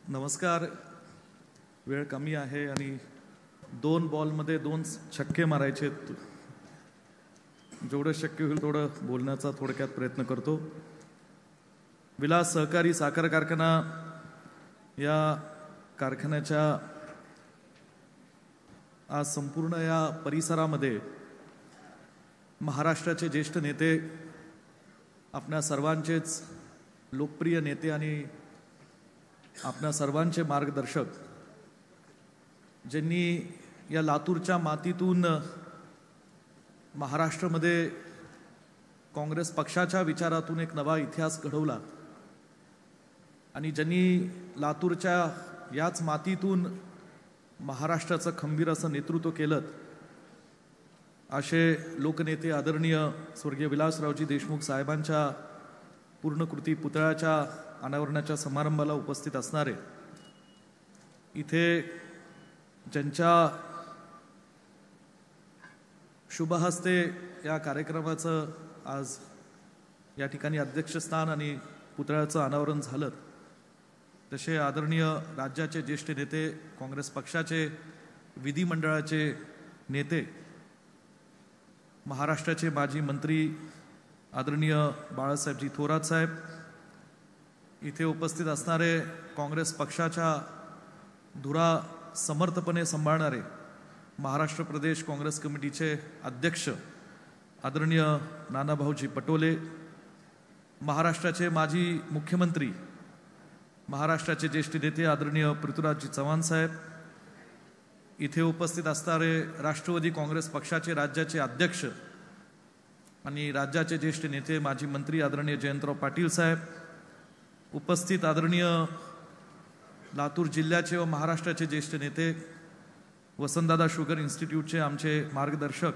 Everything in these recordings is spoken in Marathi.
नमस्कार. वेळ कमी आहे आणि 2 बॉलमध्ये 2 छक्के मारायचे. जेवढं शक्य होईल तेवढं बोलण्याचा थोडक्यात प्रयत्न करतो. विलास सहकारी साखर कारखाना या कारखान्याच्या आज संपूर्ण या परिसरामध्ये महाराष्ट्राचे ज्येष्ठ नेते, आपल्या सर्वांचेच लोकप्रिय नेते आणि आपल्या सर्वांचे मार्गदर्शक, ज्यांनी या लातूरच्या मातीतून महाराष्ट्रामध्ये काँग्रेस पक्षाच्या विचारातून एक नवा इतिहास घडवला आणि ज्यांनी लातूरच्या याच मातीतून महाराष्ट्राचं खंबीर असं नेतृत्व केलं, असे लोकनेते आदरणीय स्वर्गीय विलासरावजी देशमुख साहेबांच्या पूर्णकृती पुतळ्याच्या अनावरणाच्या समारंभाला उपस्थित असणारे, इथे ज्यांच्या शुभहस्ते या कार्यक्रमाचं आज या ठिकाणी अध्यक्षस्थान आणि पुतळ्याचं अनावरण झालं, तसे आदरणीय राज्याचे ज्येष्ठ नेते, काँग्रेस पक्षाचे विधिमंडळाचे नेते, महाराष्ट्राचे माजी मंत्री आदरणीय बाळासाहेबजी थोरात साहेब, इथे उपस्थित असणारे काँग्रेस पक्षाच्या धुरा समर्थपणे सांभाळणारे महाराष्ट्र प्रदेश काँग्रेस कमिटीचे अध्यक्ष आदरणीय नानाभाऊजी पटोले, महाराष्ट्राचे माजी मुख्यमंत्री, महाराष्ट्राचे ज्येष्ठ नेते आदरणीय पृथ्वीराजजी चव्हाण साहेब, इथे उपस्थित असणारे राष्ट्रवादी काँग्रेस पक्षाचे राज्याचे अध्यक्ष आणि राज्याचे ज्येष्ठ नेते माजी मंत्री आदरणीय जयंतराव पाटील साहेब, उपस्थित आदरणीय लातूर जिल्ह्याचे व महाराष्ट्राचे ज्येष्ठ नेते, वसंतदादा शुगर इन्स्टिट्यूटचे आमचे मार्गदर्शक,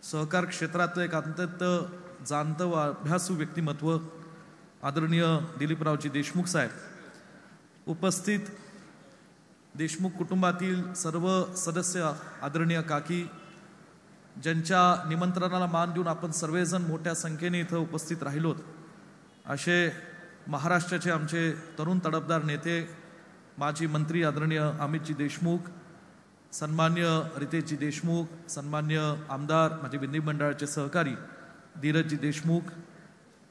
सहकार क्षेत्रातलं एक अत्यंत जाणतं व अभ्यासू व्यक्तिमत्व आदरणीय दिलीपरावजी देशमुख साहेब, उपस्थित देशमुख कुटुंबातील सर्व सदस्य आदरणीय काकी, ज्यांच्या निमंत्रणाला मान देऊन आपण सर्वजण मोठ्या संख्येने इथं उपस्थित राहिलोत, असे महाराष्ट्राचे आमचे तरुण तडफदार नेते, माजी मंत्री आदरणीय अमितजी देशमुख, सन्मान्य रितेशजी देशमुख, सन्मान्य आमदार माझे विधिमंडळाचे सहकारी धीरजजी देशमुख,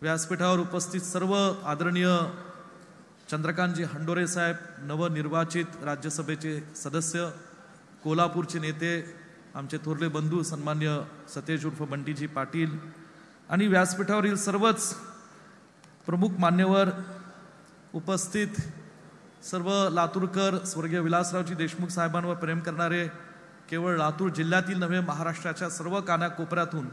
व्यासपीठावर उपस्थित सर्व आदरणीय चंद्रकांतजी हंडोरे साहेब, नवनिर्वाचित राज्यसभेचे सदस्य, कोल्हापूरचे नेते, आमचे थोरले बंधू सन्मान्य सतेज उर्फ बंटीजी पाटील आणि व्यासपीठावरील सर्वच प्रमुख मान्यवर, उपस्थित सर्व लातूरकर, स्वर्गीय विलासरावजी देशमुख साहेबांवर प्रेम करणारे, केवळ लातूर जिल्ह्यातील नव्हे महाराष्ट्राच्या सर्व कानाकोपऱ्यातून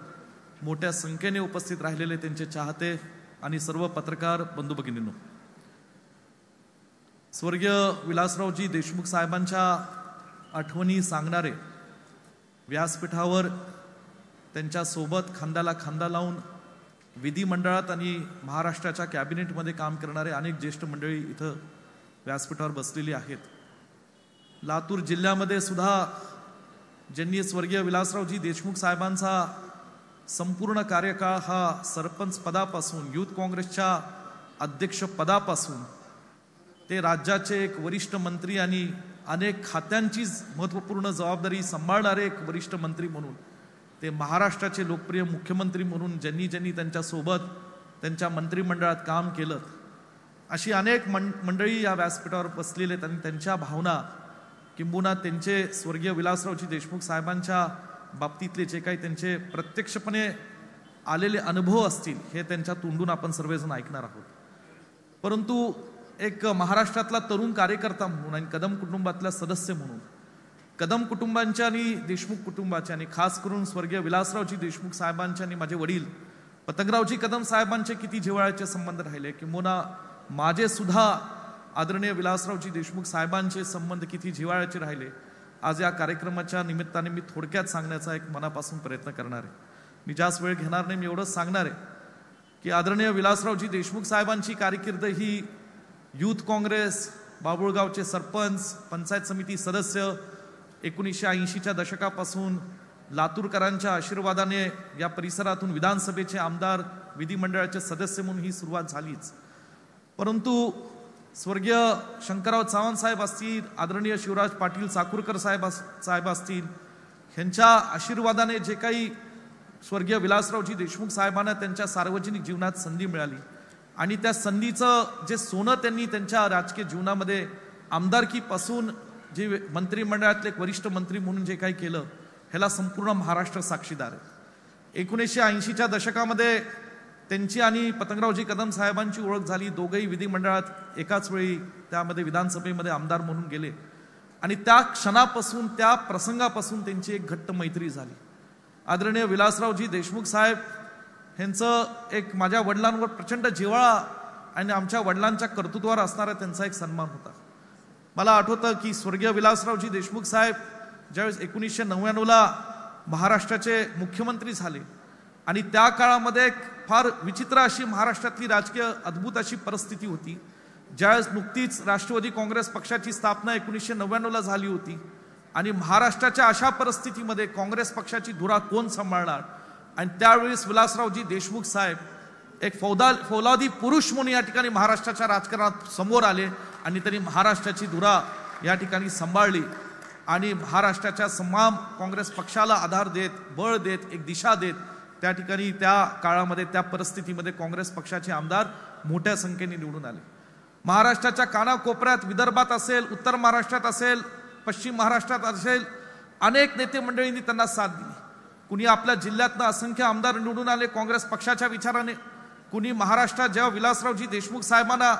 मोठ्या संख्येने उपस्थित राहिलेले त्यांचे चाहते आणि सर्व पत्रकार बंधू भगिनींनो, स्वर्गीय विलासरावजी देशमुख साहेबांच्या आठवणी सांगणारे, व्यासपीठावर त्यांच्या सोबत खांद्याला खांदा लावून विधिमंडळात आणि महाराष्ट्राच्या कॅबिनेटमध्ये काम करणारे अनेक ज्येष्ठ मंडळी इथं व्यासपीठावर बसलेली आहेत. लातूर जिल्ह्यामध्ये सुद्धा ज्यांनी स्वर्गीय विलासरावजी देशमुख साहेबांचा संपूर्ण कार्यकाळ हा सरपंच पदापासून, युथ काँग्रेसच्या अध्यक्ष पदापासून ते राज्याचे एक वरिष्ठ मंत्री आणि अनेक खात्यांची महत्त्वपूर्ण जबाबदारी सांभाळणारे एक वरिष्ठ मंत्री म्हणून ते महाराष्ट्राचे लोकप्रिय मुख्यमंत्री म्हणून ज्यांनी त्यांच्यासोबत त्यांच्या मंत्रिमंडळात काम केलं, अशी अनेक मंडळी या व्यासपीठावर बसलेले आणि त्यांच्या भावना, किंबहुना त्यांचे स्वर्गीय विलासरावजी देशमुख साहेबांच्या बाबतीतले जे काही त्यांचे प्रत्यक्षपणे आलेले अनुभव असतील, हे त्यांच्या तोंडून आपण सर्वजण ऐकणार आहोत. परंतु एक महाराष्ट्रातला तरुण कार्यकर्ता म्हणून आणि कदम कुटुंबातला सदस्य म्हणून कदम कुटुंबांच्या आणि देशमुख कुटुंबाच्या आणि खास करून स्वर्गीय विलासरावजी देशमुख साहेबांच्या आणि माझे वडील पतंगरावजी कदम साहेबांचे किती जिव्हाळ्याचे संबंध राहिले, किंबहुना माझे सुद्धा आदरणीय विलासरावजी देशमुख साहेबांचे संबंध किती जिव्हाळ्याचे राहिले, आज या कार्यक्रमाच्या निमित्ताने मी थोडक्यात सांगण्याचा एक मनापासून प्रयत्न करणार आहे. मी जास्त वेळ घेणार नाही. मी एवढंच सांगणार आहे की आदरणीय विलासरावजी देशमुख साहेबांची कारकीर्द ही युथ काँग्रेस, बाबुळगावचे सरपंच, पंचायत समिती सदस्य, 1980च्या दशकापासून लातूरकरांच्या आशीर्वादाने या परिसरातून विधानसभेचे आमदार, विधिमंडळाचे सदस्य म्हणून ही सुरुवात झालीच. परंतु स्वर्गीय शंकरराव चव्हाण साहेब असतील, आदरणीय शिवराज पाटील चाकूरकर साहेब असतील, ह्यांच्या आशीर्वादाने जे काही स्वर्गीय विलासरावजी देशमुख साहेबांना त्यांच्या सार्वजनिक जीवनात संधी मिळाली आणि त्या संधीचं जे सोनं त्यांनी त्यांच्या राजकीय जीवनामध्ये आमदारकीपासून जे मंत्रिमंडळातले एक वरिष्ठ मंत्री म्हणून जे काही केलं, ह्याला संपूर्ण महाराष्ट्र साक्षीदार आहे. 1980च्या दशकामध्ये त्यांची आणि पतंगरावजी कदम साहेबांची ओळख झाली. दोघंही विधिमंडळात एकाच वेळी त्यामध्ये विधानसभेमध्ये आमदार म्हणून गेले आणि त्या क्षणापासून त्या प्रसंगापासून त्यांची एक घट्ट मैत्री झाली. आदरणीय विलासरावजी देशमुख साहेब ह्यांचं एक माझ्या वडिलांवर प्रचंड जिव्हाळा आणि आमच्या वडिलांच्या कर्तृत्वावर असणारा त्यांचा एक सन्मान होता. मला आठवतं की स्वर्गीय विलासरावजी देशमुख साहेब ज्यावेळेस 1999ला महाराष्ट्राचे मुख्यमंत्री झाले आणि त्या काळामध्ये एक फार विचित्र अशी महाराष्ट्रातली राजकीय अद्भुत अशी परिस्थिती होती. ज्यावेळेस नुकतीच राष्ट्रवादी काँग्रेस पक्षाची स्थापना 1999ला झाली होती आणि महाराष्ट्राच्या अशा परिस्थितीमध्ये काँग्रेस पक्षाची धुरा कोण सांभाळणार आणि त्यावेळेस विलासरावजी देशमुख साहेब एक फौलादी पुरुष म्हणून या ठिकाणी महाराष्ट्राच्या राजकारणात समोर आले आणि त्यांनी महाराष्ट्राची धुरा या ठिकाणी सांभाळली आणि महाराष्ट्राच्या तमाम काँग्रेस पक्षाला आधार देत, बळ देत, एक दिशा देत त्या ठिकाणी त्या काळामध्ये त्या परिस्थितीमध्ये काँग्रेस पक्षाचे आमदार मोठ्या संख्येने निवडून आले. महाराष्ट्राच्या कानाकोपऱ्यात, विदर्भात असेल, उत्तर महाराष्ट्रात असेल, पश्चिम महाराष्ट्रात असेल, अनेक नेते मंडळींनी त्यांना साथ दिली. कुणी आपल्या जिल्ह्यातनं असंख्य आमदार निवडून आले काँग्रेस पक्षाच्या विचाराने. कुणी महाराष्ट्रात जेव्हा विलासरावजी देशमुख साहेबांना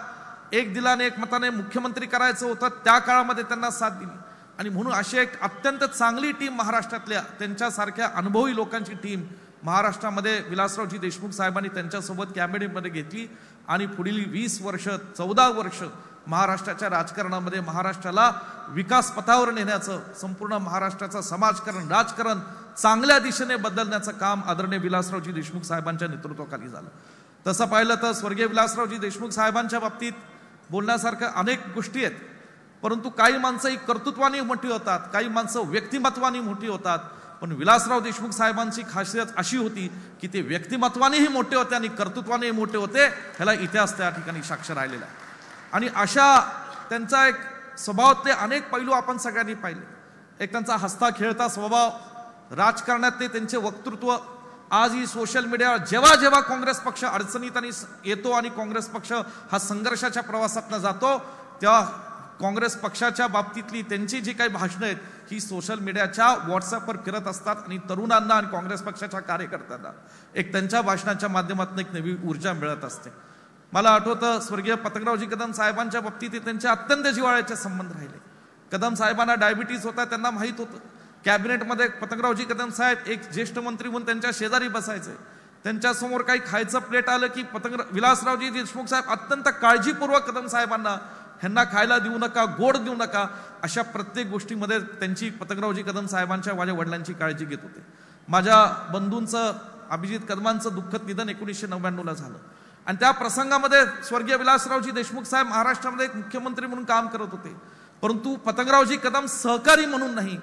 एक दिलाने एक मताने मुख्यमंत्री करायचं होतं त्या काळामध्ये त्यांना साथ दिली आणि म्हणून अशी एक अत्यंत चांगली टीम महाराष्ट्रातल्या त्यांच्यासारख्या अनुभवी लोकांची टीम महाराष्ट्रामध्ये विलासरावजी देशमुख साहेबांनी त्यांच्यासोबत कॅबिनेटमध्ये घेतली आणि पुढील 20 वर्ष 14 वर्ष महाराष्ट्राच्या राजकारणामध्ये महाराष्ट्राला विकास पथावर नेण्याचं, संपूर्ण महाराष्ट्राचं समाजकारण, राजकारण चांगल्या दिशेने बदलण्याचं काम आदरणीय विलासरावजी देशमुख साहेबांच्या नेतृत्वाखाली झालं. तसं पाहिलं तर स्वर्गीय विलासरावजी देशमुख साहेबांच्या बाबतीत बोलण्यासारख्या अनेक गोष्टी आहेत, परंतु काही माणसं ही कर्तृत्वाने मोठी होतात, काही माणसं व्यक्तिमत्वाने मोठी होतात. पण विलासराव देशमुख साहेबांची खासियत अशी होती की ते व्यक्तिमत्वानेही मोठे होते आणि कर्तृत्वानेही मोठे होते. ह्याला इतिहास त्या ठिकाणी साक्ष राहिलेला आहे आणि अशा त्यांचा एक स्वभावातले अनेक पैलू आपण सगळ्यांनी पाहिले. एक त्यांचा हसता खेळता स्वभाव, राजकारणातले त्यांचे वक्तृत्व. आजही सोशल मीडियावर जेव्हा जेव्हा काँग्रेस पक्ष अडचणीत येतो आणि काँग्रेस पक्ष हा संघर्षाच्या प्रवासातनं जातो तेव्हा काँग्रेस पक्षाच्या बाबतीतली त्यांची जी काही भाषणं आहेत ही सोशल मीडियाच्या व्हॉट्सअपवर फिरत असतात आणि तरुणांना आणि काँग्रेस पक्षाच्या कार्यकर्त्यांना एक त्यांच्या भाषणाच्या माध्यमातून एक नवी ऊर्जा मिळत असते. मला आठवतं स्वर्गीय पतंगरावजी कदम साहेबांच्या बाबतीत त्यांचे अत्यंत जिव्हाळ्याचे संबंध राहिले. कदम साहेबांना डायबिटीज होता, त्यांना माहीत होतं. कॅबिनेटमध्ये पतंगरावजी कदम साहेब एक ज्येष्ठ मंत्री म्हणून त्यांच्या शेजारी बसायचे. त्यांच्यासमोर काही खायचं प्लेट आलं की विलासरावजी देशमुख साहेब अत्यंत काळजीपूर्वक कदम साहेबांना ह्यांना खायला देऊ नका, गोड देऊ नका, अशा प्रत्येक गोष्टीमध्ये त्यांची पतंगरावजी कदम साहेबांच्या माझ्या वडिलांची काळजी घेत होते. माझ्या बंधूंचं अभिजित कदमांचं दुःखद निधन 1999ला झालं आणि त्या प्रसंगामध्ये स्वर्गीय विलासरावजी देशमुख साहेब महाराष्ट्रामध्ये एक मुख्यमंत्री म्हणून काम करत होते, परंतु पतंगरावजी कदम सहकारी म्हणून नाही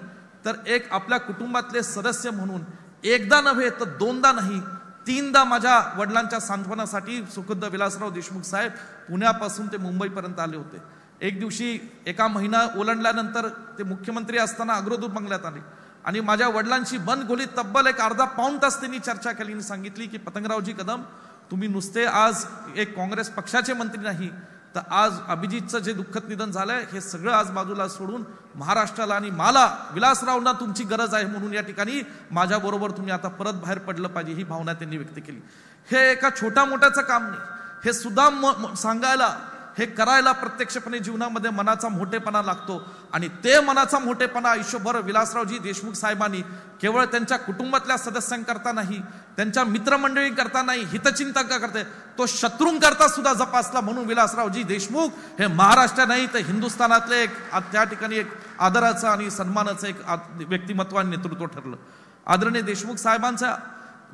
तर एक आपल्या कुटुंबातले सदस्य म्हणून एकदा नव्हे तर दोनदा नाही 3दा माझ्या वडिलांच्या सांत्वनासाठी सुखुद्द विलासराव देशमुख साहेब पुण्यापासून ते मुंबईपर्यंत आले होते. एक दिवशी एका महिना ओलांडल्यानंतर ते मुख्यमंत्री असताना अग्रदूत बंगल्यात आले आणि माझ्या वडिलांची बंद खोलीत तब्बल एक अर्धा पाऊण तास त्यांनी चर्चा केली आणि सांगितली की पतंगरावजी कदम, तुम्ही नुसते आज एक काँग्रेस पक्षाचे मंत्री नाही तर आज अभिजितचं जे दुःखद निधन झालंय हे सगळं आज बाजूला सोडून महाराष्ट्राला आणि मला विलासरावना तुमची गरज आहे म्हणून या ठिकाणी माझ्याबरोबर तुम्ही आता परत बाहेर पडलं पाहिजे ही भावना त्यांनी व्यक्त केली. हे एका छोट्या मोठ्याचं काम नाही, हे सुद्धा सांगायला, हे करायला प्रत्यक्षपणे जीवनामध्ये मनाचा मोठेपणा लागतो आणि ते मनाचा मोठेपणा आयुष्यभर विलासरावजी देशमुख साहेबांनी केवळ त्यांच्या कुटुंबातल्या सदस्यांकरता नाही, त्यांच्या मित्रमंडळींकरता नाही, हितचिंतका करते, तो शत्रूंकरता सुद्धा जपासला. म्हणून विलासरावजी देशमुख हे महाराष्ट्र नाही तर हिंदुस्थानातले एक त्या ठिकाणी एक आदराचं आणि सन्मानाचं एक व्यक्तिमत्व आणि नेतृत्व ठरलं. आदरणीय देशमुख साहेबांचा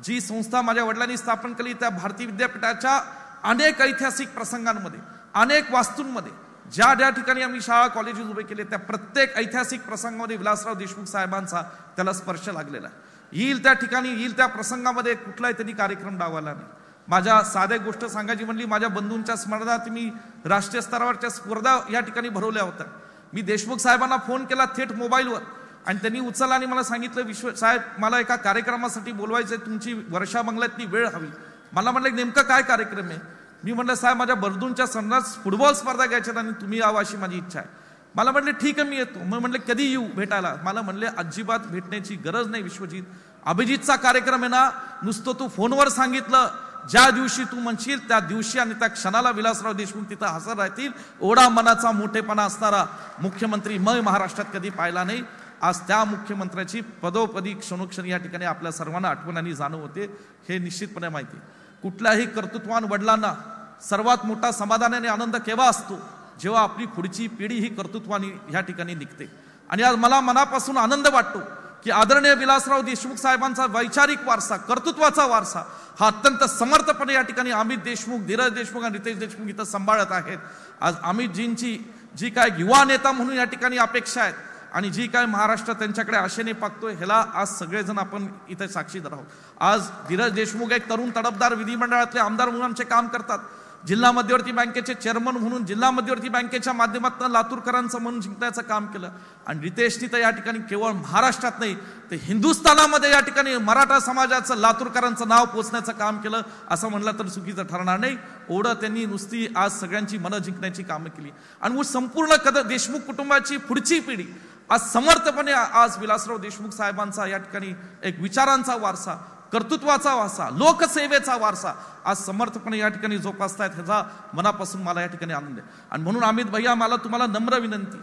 जी संस्था माझ्या वडिलांनी स्थापन केली त्या भारतीय विद्यापीठाच्या अनेक ऐतिहासिक प्रसंगांमध्ये, अनेक वास्तूंमध्ये ज्या ठिकाणी आम्ही शाळा कॉलेजेस उभे केले त्या प्रत्येक ऐतिहासिक प्रसंगामध्ये विलासराव देशमुख साहेबांचा त्याला स्पर्श लागलेला आहे. येईल त्या ठिकाणी, येईल त्या प्रसंगामध्ये कुठलाही त्यांनी कार्यक्रम डावला नाही. माझ्या साध्या गोष्ट सांगायची म्हणली, माझ्या बंधूंच्या स्मरणार्थ मी राष्ट्रीय स्तरावरच्या स्पर्धा या ठिकाणी भरवल्या होत्या. मी देशमुख साहेबांना फोन केला थेट मोबाईलवर आणि त्यांनी उचलला आणि मला सांगितलं, साहेब मला एका कार्यक्रमासाठी बोलवायचं आहे, तुमची वर्षा बंगल्यातली वेळ हवी. मला म्हटलं नेमका काय कार्यक्रम आहे? मी म्हटलं साहेब माझ्या बंधूंच्या सन्नास फुटबॉल स्पर्धा घ्यायच्यात आणि तुम्ही यावं अशी माझी इच्छा आहे. मला म्हटले ठीक आहे मी येतो. मग म्हटलं कधी येऊ भेटायला? मला म्हणले अजिबात भेटण्याची गरज नाही विश्वजित, अभिजितचा कार्यक्रम आहे ना, नुसतं तू फोनवर सांगितलं, ज्या दिवशी तू म्हणशील त्या दिवशी आणि त्या क्षणाला विलासराव देशमुख तिथं हजर राहतील. एवढा मनाचा मोठेपणा असणारा मुख्यमंत्री मग महाराष्ट्रात कधी पाहिला नाही. आज त्या मुख्यमंत्र्याची पदोपदी क्षणोक्षणी या ठिकाणी आपल्या सर्वांना आठवणांनी जाणव होते, हे निश्चितपणे माहिती. कुठल्याही कर्तृत्वान वडिलांना सर्वात मोठा समाधान आणि आनंद केव्हा असतो? जेव्हा आपली पुढची पिढी ही कर्तृत्वानी ह्या ठिकाणी निघते. आणि आज मला मनापासून आनंद वाटतो की आदरणीय विलासराव देशमुख साहेबांचा वैचारिक वारसा, कर्तृत्वाचा वारसा हा अत्यंत समर्थपणे या ठिकाणी अमित देशमुख, धीरज देशमुख आणि रितेश देशमुख इथं सांभाळत आहेत. आज अमितजींची जी काय युवा नेता म्हणून या ठिकाणी अपेक्षा आहेत आणि जी काय महाराष्ट्र त्यांच्याकडे आशेने पाहतोय, ह्याला आज सगळेजण आपण इथे साक्षीदार आहोत. आज धीरज देशमुख एक तरुण तडफदार विधिमंडळातले आमदार म्हणून आमचे काम करतात. जिल्हा मध्यवर्ती बँकेचे चेअरमन म्हणून जिल्हा मध्यवर्ती बँकेच्या माध्यमातून लातूरकरांचं मन जिंकण्याचं काम केलं. आणि रितेशनी तर या ठिकाणी केवळ महाराष्ट्रात नाही तर हिंदुस्थानामध्ये या ठिकाणी मराठा समाजाचं, लातूरकरांचं नाव पोचण्याचं काम केलं असं म्हणलं तर चुकीचं ठरणार नाही. एवढं त्यांनी नुसती आज सगळ्यांची मनं जिंकण्याची कामं केली. आणि संपूर्ण देशमुख कुटुंबाची पुढची पिढी आज समर्थपणे आज विलासराव देशमुख साहेबांचा या ठिकाणी एक विचारांचा वारसा, कर्तृत्वाचा वारसा, लोकसेवेचा वारसा आज समर्थपणे या ठिकाणी जोपासतायत, ह्याचा मनापासून मला या ठिकाणी आनंद आहे. आणि म्हणून अमित भैया मला तुम्हाला नम्र विनंती,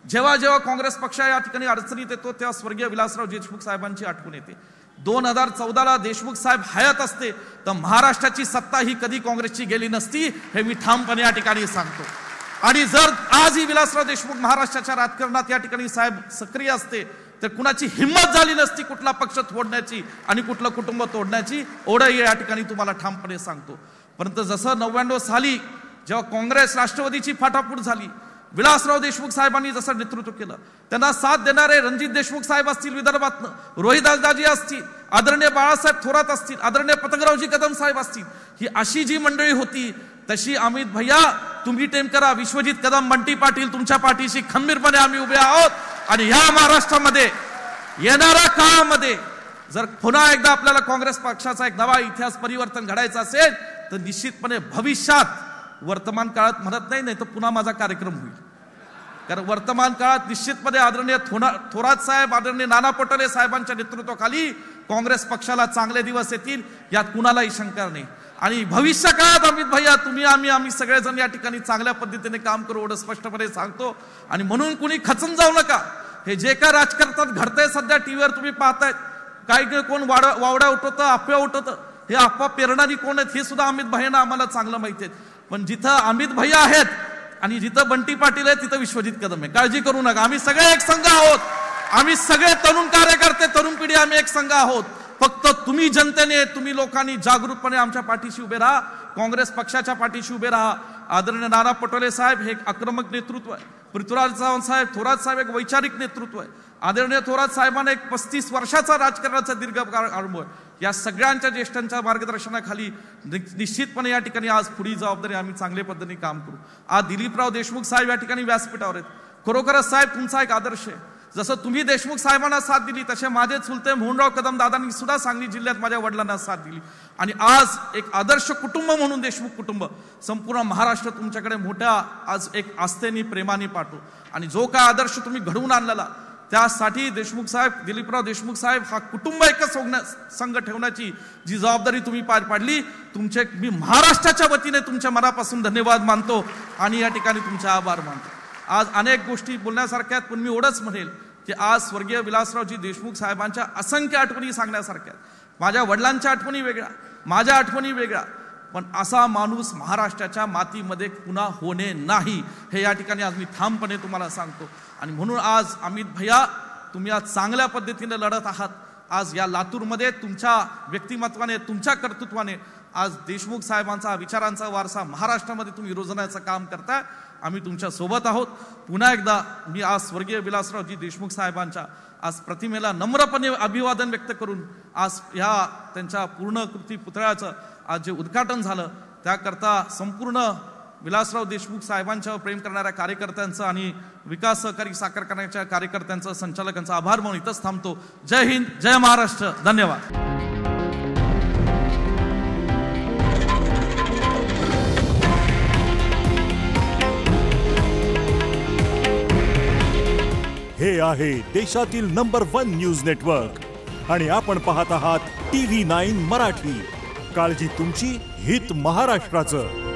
जेव्हा जेव्हा काँग्रेस पक्ष या ठिकाणी अडचणीत येतो तेव्हा स्वर्गीय विलासराव देशमुख साहेबांची आठवण येते. 2014ला देशमुख साहेब हयात असते तर महाराष्ट्राची सत्ता ही कधी काँग्रेसची गेली नसती, हे मी ठामपणे या ठिकाणी सांगतो. आणि जर आजही विलासराव देशमुख महाराष्ट्राच्या राजकारणात या ठिकाणी साहेब सक्रिय असते तर कुणाची हिंमत झाली नसती कुठला पक्ष तोडण्याची आणि कुठलं कुटुंब तोडण्याची. एवढं या ठिकाणी तुम्हाला ठामपणे सांगतो. परंतु जसं 99 साली जेव्हा काँग्रेस राष्ट्रवादीची फाटाफूट झाली, विलासराव देशमुख साहेबांनी जसं नेतृत्व केलं, त्यांना साथ देणारे रणजित देशमुख साहेब असतील विदर्भातनं, रोहिदासदाजी असतील, आदरणीय बाळासाहेब थोरात असतील, आदरणीय पतंगरावजी कदम साहेब असतील, ही अशी जी मंडळी होती तशी अमित भैया तुम्ही टेम करा, विश्वजित कदम, बंटी पाटील तुमच्या पाठीशी खंबीरपणे आम्ही उभे आहोत. आणि ह्या महाराष्ट्रामध्ये येणाऱ्या काळामध्ये जर पुन्हा एकदा आपल्याला काँग्रेस पक्षाचा एक नवा इतिहास परिवर्तन घडायचं असेल तर निश्चितपणे भविष्यात, वर्तमान काळात म्हणत नाही तर पुन्हा माझा कार्यक्रम होईल. कारण वर्तमान काळात निश्चितपणे आदरणीय थोरात साहेब, आदरणीय नाना पटोले साहेबांच्या नेतृत्वाखाली काँग्रेस पक्षाला चांगले दिवस येतील, यात कुणालाही शंका नाही. आणि भविष्य काळात अमित भैया तुम्ही आम्ही सगळेजण या ठिकाणी चांगल्या पद्धतीने काम करू, एवढं स्पष्टपणे सांगतो. आणि म्हणून कुणी खचून जाऊ नका. हे जे काय राजकारणात घडतंय सध्या टीव्हीवर तुम्ही पाहतायत, काही कोण वावड्या उठवतं, अफवा उठवतं, हे अफवा पेरणारी कोण आहेत हे सुद्धा अमित भैयांना आम्हाला चांगलं माहिती आहे. पण जिथं अमित भैया आहेत आणि जिथं बंटी पाटील आहेत तिथं विश्वजित कदम आहे. काळजी करू नका, आम्ही सगळे एक संघ आहोत. आम्ही सगळे तरुण कार्यकर्ते, तरुण पिढी आम्ही एक संघ आहोत. फक्त तुम्ही जनतेने, तुम्ही लोकांनी जागरूकपणे आमच्या पाठीशी उभे राहा, काँग्रेस पक्षाच्या पाठीशी उभे राहा. आदरणीय नाना पटोले साहेब हे एक आक्रमक नेतृत्व आहे, पृथ्वीराज चव्हाण साहेब, थोरात साहेब एक वैचारिक नेतृत्व आहे. आदरणीय थोरात साहेबांना एक 35 वर्षाचा राजकारणाचा दीर्घ अनुभव आहे. या सगळ्यांच्या ज्येष्ठांच्या मार्गदर्शनाखाली निश्चितपणे या ठिकाणी आज पुढील जबाबदारी आम्ही चांगल्या पद्धतीने काम करू. आज दिलीपराव देशमुख साहेब या ठिकाणी व्यासपीठावर आहेत. खरोखरच साहेब तुमचा एक आदर्श आहे. जसं तुम्ही देशमुख साहेबांना साथ दिली तसे माझे चुलते मोहनराव कदम दादांनी सुद्धा सांगली जिल्ह्यात माझ्या वडिलांना साथ दिली. आणि आज एक आदर्श कुटुंब म्हणून देशमुख कुटुंब संपूर्ण महाराष्ट्र तुमच्याकडे मोठ्या आज एक आस्थेने, प्रेमाने पाहतो. आणि जो काय आदर्श तुम्ही घडवून आणलेला त्यासाठी देशमुख साहेब, दिलीपराव देशमुख साहेब हा कुटुंब एकच संघ ठेवण्याची जी जबाबदारी तुम्ही पार पाडली, तुमचे मी महाराष्ट्राच्या वतीने तुमच्या मनापासून धन्यवाद मानतो आणि या ठिकाणी तुमचे आभार मानतो. आज अनेक गोष्टी बोलण्यासारख्या आहेत, पण मी एवढंच म्हणेल की आज स्वर्गीय विलासरावजी देशमुख साहेबांच्या असंख्य आठवणी सांगण्यासारख्या. माझ्या वडिलांच्या आठवणी वेगळ्या, माझ्या आठवणी वेगळ्या, पण असा माणूस महाराष्ट्राच्या मातीमध्ये पुन्हा होणे नाही, हे या ठिकाणी आज मी ठामपणे तुम्हाला सांगतो. आणि म्हणून आज अमित भैया तुम्ही आज चांगल्या पद्धतीने लढत आहात. आज या लातूरमध्ये तुमच्या व्यक्तिमत्वाने, तुमच्या कर्तृत्वाने आज देशमुख साहेबांचा विचारांचा वारसा महाराष्ट्रामध्ये तुम्ही रुजवण्याचं काम करताय. आम्ही तुमच्या सोबत आहोत. पुन्हा एकदा मी आज स्वर्गीय विलासरावजी देशमुख साहेबांच्या आज प्रतिमेला नम्रपणे अभिवादन व्यक्त करून आज ह्या त्यांच्या पूर्णकृती पुतळ्याचं आज जे उद्घाटन झालं त्याकरता संपूर्ण विलासराव देशमुख साहेबांच्यावर प्रेम करणाऱ्या कार्यकर्त्यांचं आणि विकास सहकारी साखर कारखान्याच्या कार्यकर्त्यांचं संचालकांचा आभार मानून इथंच थांबतो. जय हिंद, जय महाराष्ट्र, धन्यवाद. हे आहे देशातील नंबर 1 न्यूज नेटवर्क आणि आपण पाहत आहात TV9 मराठी. काळजी तुमची, हित महाराष्ट्राचं.